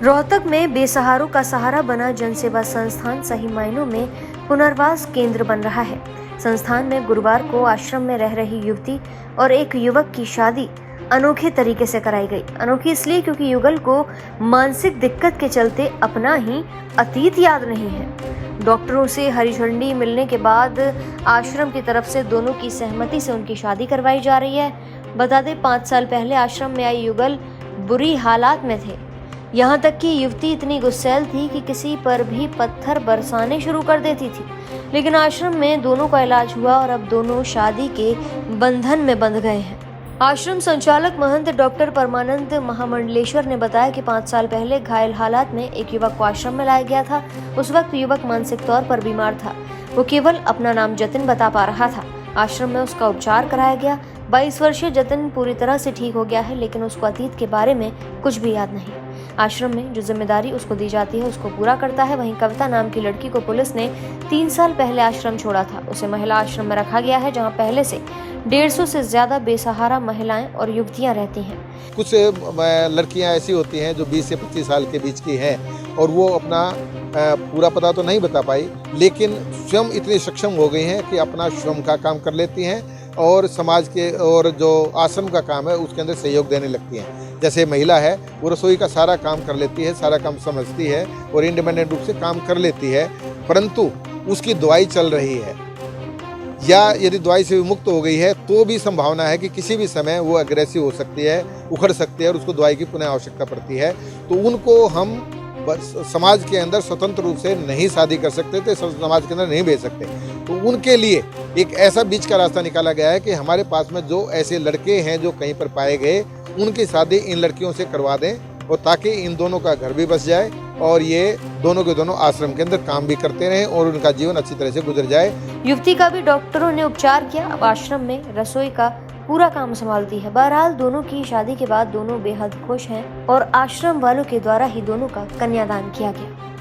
रोहतक में बेसहारों का सहारा बना जनसेवा संस्थान सही मायनों में पुनर्वास केंद्र बन रहा है। संस्थान में गुरुवार को आश्रम में रह रही युवती और एक युवक की शादी अनोखे तरीके से कराई गई। अनोखी इसलिए क्योंकि युगल को मानसिक दिक्कत के चलते अपना ही अतीत याद नहीं है। डॉक्टरों से हरी झंडी मिलने के बाद आश्रम की तरफ से दोनों की सहमति से उनकी शादी करवाई जा रही है। बता दें, 5 साल पहले आश्रम में आई युगल बुरी हालात में थे। यहाँ तक कि युवती इतनी गुस्सैल थी कि किसी पर भी पत्थर बरसाने शुरू कर देती थी। लेकिन आश्रम में दोनों का इलाज हुआ और अब दोनों शादी के बंधन में बंध गए हैं। आश्रम संचालक महंत डॉक्टर परमानंद महामंडलेश्वर ने बताया कि 5 साल पहले घायल हालात में एक युवक को आश्रम में लाया गया था। उस वक्त युवक मानसिक तौर पर बीमार था। वो केवल अपना नाम जतिन बता पा रहा था। आश्रम में उसका उपचार कराया गया। 22 वर्षीय जतिन पूरी तरह से ठीक हो गया है, लेकिन उसको अतीत के बारे में कुछ भी याद नहीं। आश्रम में जो जिम्मेदारी उसको दी जाती है उसको पूरा करता है। वहीं कविता नाम की लड़की को पुलिस ने 3 साल पहले आश्रम छोड़ा था। उसे महिला आश्रम में रखा गया है, जहां पहले से 150 से ज्यादा बेसहारा महिलाएं और युवतियां रहती हैं। कुछ लड़कियां ऐसी होती हैं जो 20 से 25 साल के बीच की हैं और वो अपना पूरा पता तो नहीं बता पाई, लेकिन स्वयं इतनी सक्षम हो गई हैं कि अपना श्रम का काम कर लेती हैं और समाज के और जो आश्रम का काम है उसके अंदर सहयोग देने लगती हैं। जैसे महिला है, वो रसोई का सारा काम कर लेती है, सारा काम समझती है और इंडिपेंडेंट रूप से काम कर लेती है, परंतु उसकी दवाई चल रही है या यदि दवाई से मुक्त हो गई है तो भी संभावना है कि किसी भी समय वो अग्रेसिव हो सकती है, उखड़ सकती है और उसको दवाई की पुनः आवश्यकता पड़ती है। तो उनको हम समाज के अंदर स्वतंत्र रूप से नहीं शादी कर सकते थे, समाज के अंदर नहीं भेज सकते। तो उनके लिए एक ऐसा बीच का रास्ता निकाला गया है कि हमारे पास में जो ऐसे लड़के हैं जो कहीं पर पाए गए, उनकी शादी इन लड़कियों से करवा दें और ताकि इन दोनों का घर भी बस जाए और ये दोनों के दोनों आश्रम के अंदर काम भी करते रहें और उनका जीवन अच्छी तरह से गुजर जाए। युवती का भी डॉक्टरों ने उपचार किया। अब आश्रम में रसोई का पूरा काम संभालती है। बहरहाल दोनों की शादी के बाद दोनों बेहद खुश हैं और आश्रम वालों के द्वारा ही दोनों का कन्यादान किया गया।